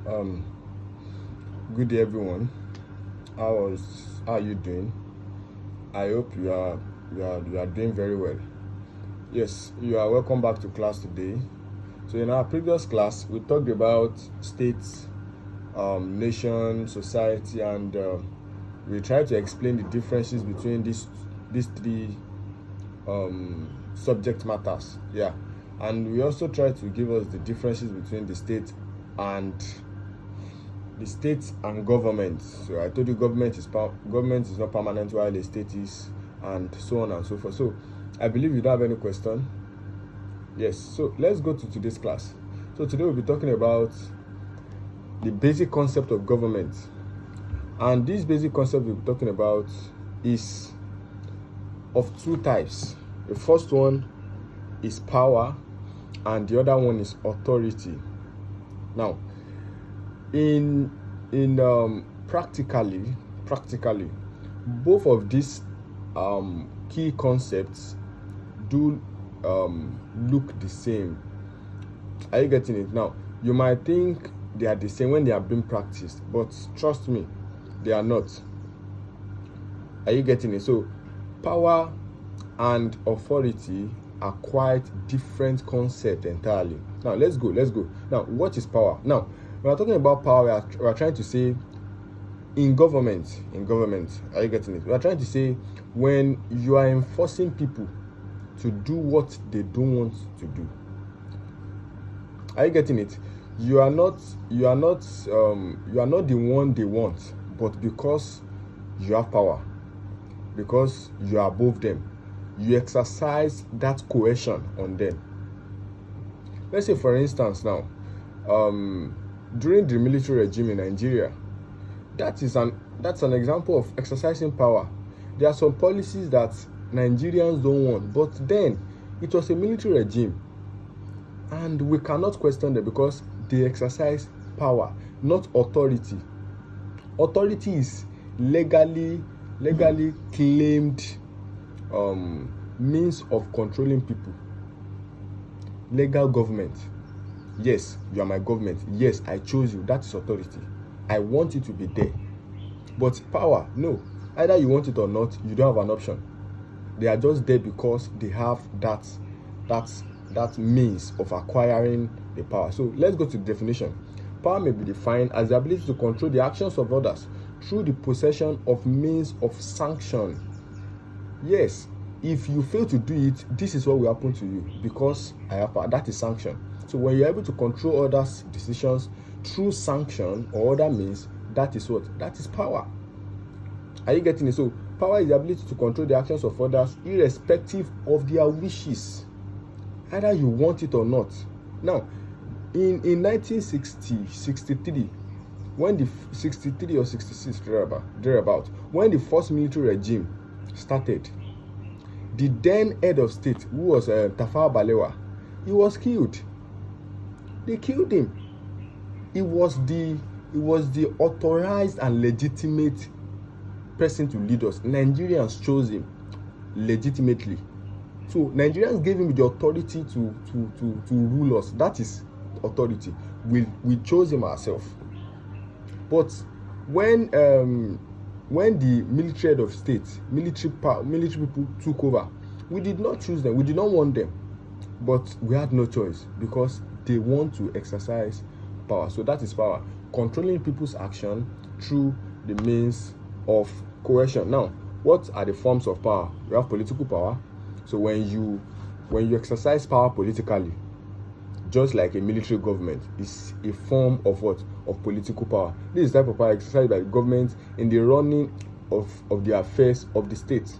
Um, Good day, everyone. How are you doing? I hope you are doing very well. Yes, you are welcome back to class today. So in our previous class, we talked about states, nation, society, and we tried to explain the differences between these three subject matters. Yeah, and we also tried to give us the differences between and the state and government. So I told you government is not permanent while the state is, and so on and so forth. So I believe you don't have any question. Yes. So let's go to today's class. So today we'll be talking about the basic concept of government, and this basic concept we'll be talking about is of two types. The first one is power, and the other one is authority. Now, in practically both of these key concepts do look the same. Are you getting it? Now, you might think they are the same when they are being practiced, but trust me, they are not. Are you getting it? So power and authority are quite different concepts entirely. Now let's go. Now, what is power? Now, when we're talking about power, we are trying to say in government, are you getting it? We are trying to say when you are enforcing people to do what they don't want to do. Are you getting it? You are not the one they want, but because you have power, because you are above them, you exercise that coercion on them. Let's say, for instance, now, during the military regime in Nigeria, that's an example of exercising power. There are some policies that Nigerians don't want, but then it was a military regime, and we cannot question them because they exercise power, not authority. Authority is legally claimed means of controlling people. Legal government. Yes, you are my government. Yes, I chose you. That is authority. I want you to be there. But power, no. Either you want it or not, you don't have an option. They are just there because they have that means of acquiring the power. So let's go to the definition. Power may be defined as the ability to control the actions of others through the possession of means of sanction. Yes, if you fail to do it, this is what will happen to you because I have power. That is sanction. So when you're able to control others' decisions through sanction or other means, that is what? That is power. Are you getting it? So power is the ability to control the actions of others irrespective of their wishes, either you want it or not. Now, in 1963, when the 63 or 66 thereabout, when the first military regime started, the then head of state, who was Tafawa Balewa, he was killed. They killed him. He was the authorized and legitimate person to lead us. Nigerians chose him legitimately. So Nigerians gave him the authority to rule us. That is authority. We chose him ourselves. But when the military head of state, military people took over, we did not choose them. We did not want them. But we had no choice because they want to exercise power. So that is power. Controlling people's action through the means of coercion. Now, what are the forms of power? We have political power. So when you exercise power politically, just like a military government, is a form of what? Of political power. This is the type of power exercised by the government in the running of the affairs of the state.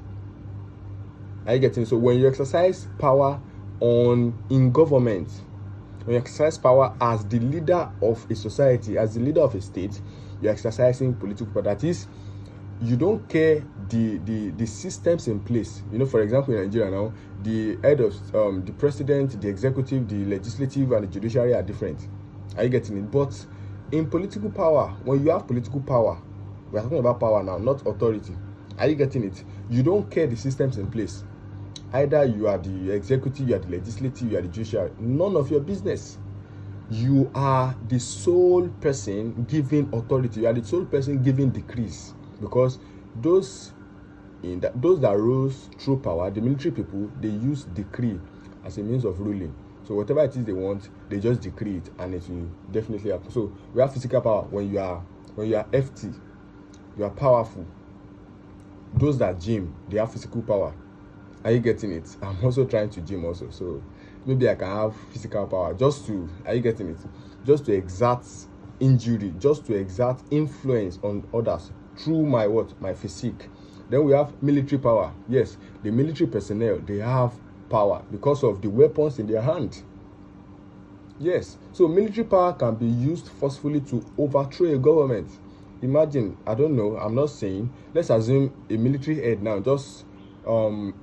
Are you getting? So when you exercise power in government, when you exercise power as the leader of a society, as the leader of a state, you're exercising political power. That is, you don't care the systems in place. For example, in Nigeria now, the head of the president, the executive, the legislative, and the judiciary are different. Are you getting it? But in political power, when you have political power, we are talking about power now, not authority. Are you getting it? You don't care the systems in place. Either you are the executive, you are the legislative, you are the judiciary. None of your business. You are the sole person giving authority. You are the sole person giving decrees, because those that rose through power, the military people, they use decree as a means of ruling. So whatever it is they want, they just decree it, and it will definitely happen. So we have physical power. When you are FT, you are powerful. Those that gym, they have physical power. Are you getting it? I'm also trying to gym also, so maybe I can have physical power just to, are you getting it? Just to exert injury, just to exert influence on others through my physique. Then we have military power. Yes, the military personnel, they have power because of the weapons in their hand. Yes, so military power can be used forcefully to overthrow a government. Imagine, I don't know, I'm not saying, let's assume a military head now just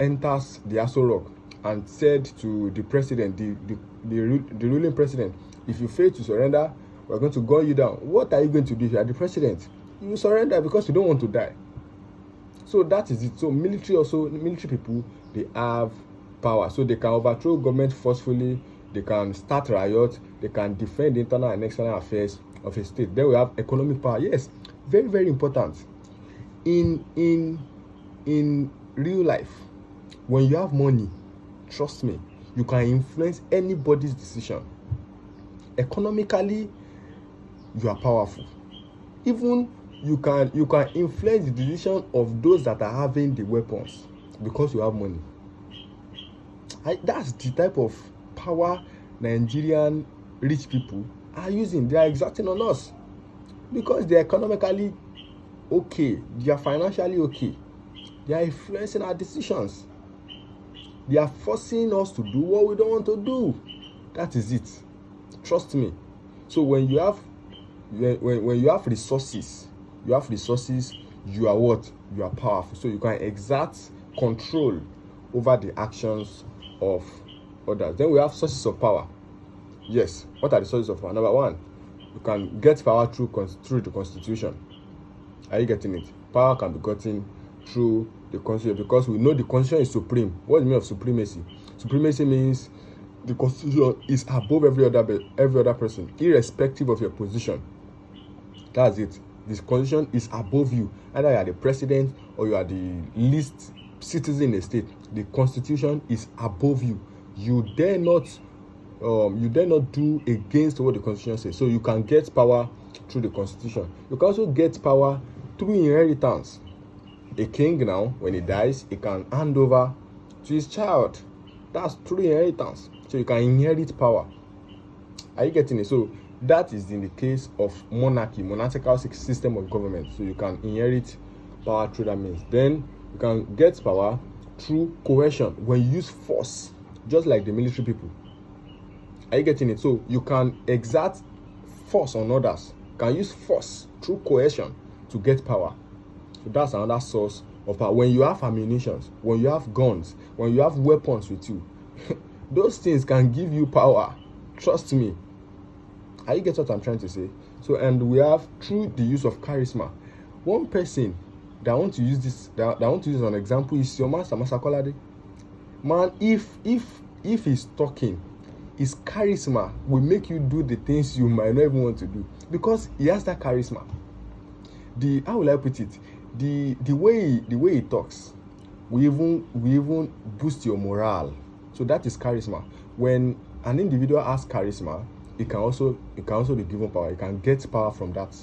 enters the Aso Rock and said to the president, the ruling president, if you fail to surrender, we're going to gun you down. What are you going to do if you are the president? You surrender because you don't want to die. So that is it. So military people, they have power. So they can overthrow government forcefully, they can start riots, they can defend the internal and external affairs of a state. Then we have economic power. Yes, very, very important. In real life, when you have money, trust me, you can influence anybody's decision. Economically, you are powerful. Even you can influence the decision of those that are having the weapons because you have money. That's the type of power Nigerian rich people are using. They are exerting on us because they are economically okay, they are financially okay. They are influencing our decisions. They are forcing us to do what we don't want to do. That is it. Trust me. So when you have resources, you are what? You are powerful. So you can exert control over the actions of others. Then we have sources of power. Yes. What are the sources of power? Number one, you can get power through the Constitution. Are you getting it? Power can be gotten through the Constitution because we know the Constitution is supreme. What is the meaning of supremacy? Supremacy means the Constitution is above every other person, irrespective of your position. That's it. This Constitution is above you. Either you are the president or you are the least citizen in the state. The Constitution is above you. You dare not do against what the Constitution says. So you can get power through the Constitution. You can also get power through inheritance. A king now, when he dies, he can hand over to his child. That's through inheritance. So you can inherit power. Are you getting it? So that is in the case of monarchical system of government. So you can inherit power through that means. Then you can get power through coercion when you use force, just like the military people. Are you getting it? So you can exert force on others. You can use force through coercion to get power. So that's another source of power. When you have ammunition, when you have guns, when you have weapons with you, those things can give you power. Trust me. Are you get what I'm trying to say? So, and we have through the use of charisma. One person that I want to use this, that I want to use as an example is your master, Master Kolade. Man, if he's talking, his charisma will make you do the things you might not even want to do because he has that charisma. How will I put it? The way he talks, we even boost your morale. So that is charisma. When an individual has charisma, it can also be given power. It can get power from that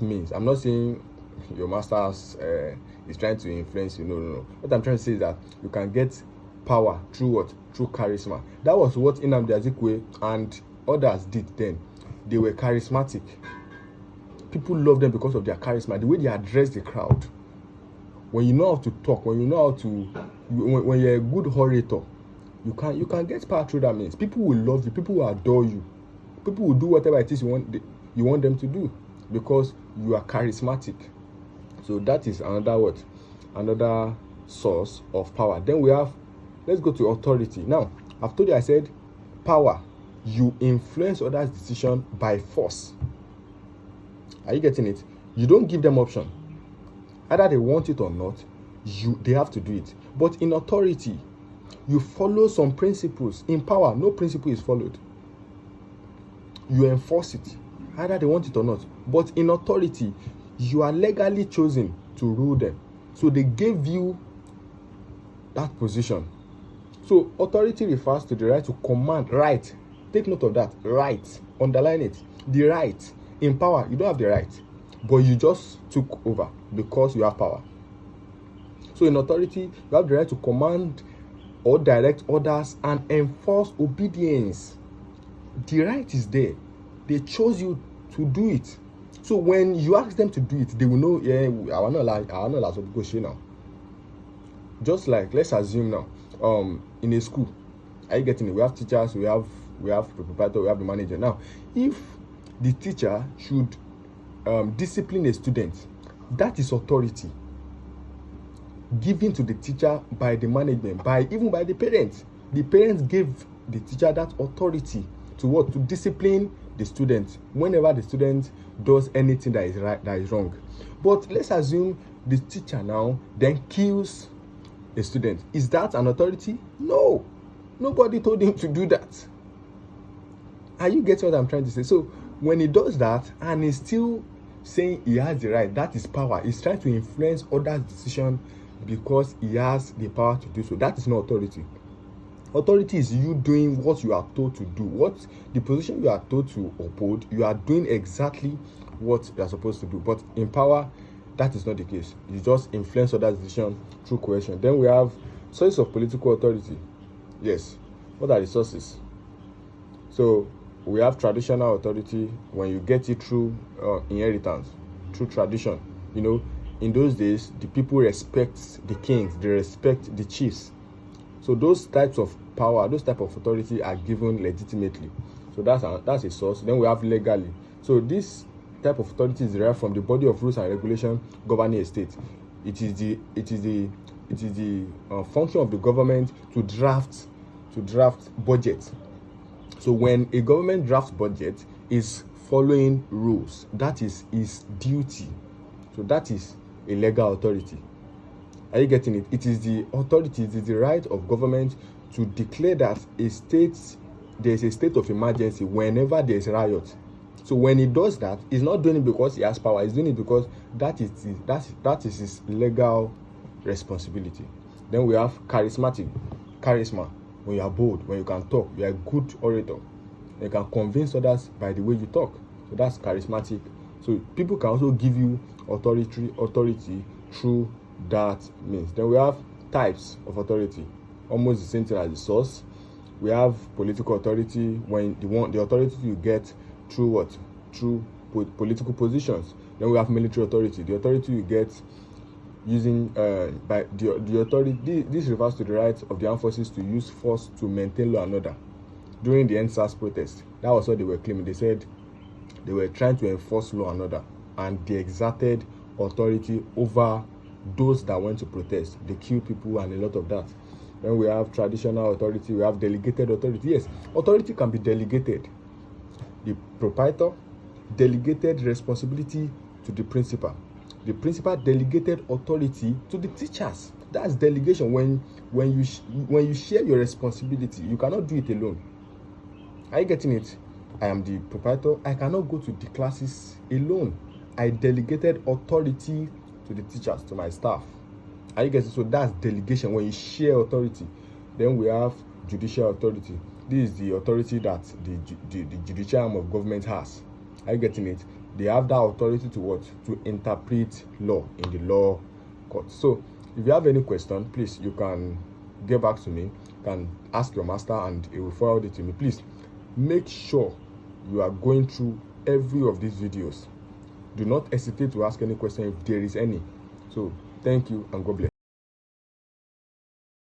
means. I'm not saying your master is trying to influence you. No. What I'm trying to say is that you can get power through what? Through charisma. That was what Nnamdi Azikiwe and others did then. They were charismatic. People love them because of their charisma, the way they address the crowd. When you know how to talk, when you're a good orator, you can get power through that means. People will love you, people will adore you, people will do whatever it is you want them to do because you are charismatic. So that is another source of power. Then let's go to authority. Now, I've told you, I said power, you influence others' decision by force. Are you getting it? You don't give them option. Either they want it or not, they have to do it. But in authority, you follow some principles. In power, no principle is followed. you enforce it, either they want it or not. But in authority, you are legally chosen to rule them. So they gave you that position. So authority refers to the right to command. Right. Take note of that. Right. Underline it. The right. In power, you don't have the right, but you just took over because you have power. So in authority, you have the right to command or direct orders and enforce obedience. The right is there. They chose you to do it. So when you ask them to do it, they will know, yeah, I want to go share now. Just like, let's assume now, in a school, are you getting it? We have teachers, we have the proprietor, we have the manager. Now, if the teacher should discipline a student, that is authority given to the teacher by the management, even by the parents. The parents gave the teacher that authority to what? To discipline the student whenever the student does anything that is right, that is wrong. But let's assume the teacher now then kills a student. Is that an authority? No. Nobody told him to do that. Are you getting what I'm trying to say? So when he does that and he's still saying he has the right, that is power. He's trying to influence others' decision because he has the power to do so. That is not authority. Authority is you doing what you are told to do. What the position you are told to uphold, you are doing exactly what you are supposed to do. But in power, that is not the case. You just influence others' decision through coercion. Then we have sources of political authority. Yes. What are the sources? So we have traditional authority when you get it through inheritance, through tradition. You know, in those days, the people respect the kings, they respect the chiefs. So those types of power, those type of authority are given legitimately. So that's a source. Then we have legally. So this type of authority is derived from the body of rules and regulation governing a state. It is the function of the government to draft budget. So when a government drafts budget, is following rules. That is his duty. So that is a legal authority. Are you getting it? It is the authority, it is the right of government to declare that there is a state of emergency whenever there is a riot. So when he does that, he's not doing it because he has power. He's doing it because that is his legal responsibility. Then we have charisma. When you are bold, when you can talk, you are a good orator. You can convince others by the way you talk. So that's charismatic. So people can also give you authority through that means. Then we have types of authority, almost the same thing as the source. We have political authority, when the authority you get through what? Through political positions. Then we have military authority, the authority you get using by the authority. This refers to the right of the armed forces to use force to maintain law and order. During the EndSARS protest, that was what they were claiming. They said they were trying to enforce law and order, and they exerted authority over those that went to protest. They killed people and a lot of that. Then we have traditional authority, we have delegated authority. Yes, authority can be delegated. The proprietor delegated responsibility to the principal. The principal delegated authority to the teachers. That's delegation. When you share your responsibility, you cannot do it alone. Are you getting it? I am the proprietor. I cannot go to the classes alone. I delegated authority to the teachers, to my staff. Are you getting it? So that's delegation, when you share authority. Then we have judicial authority. This is the authority that the judicial arm of government has. Are you getting it? They have that authority to what? To interpret law in the law court. So if you have any question, please, you can get back to me. You can ask your master and he will forward it to me. Please make sure you are going through every of these videos. Do not hesitate to ask any question if there is any. So thank you and God bless.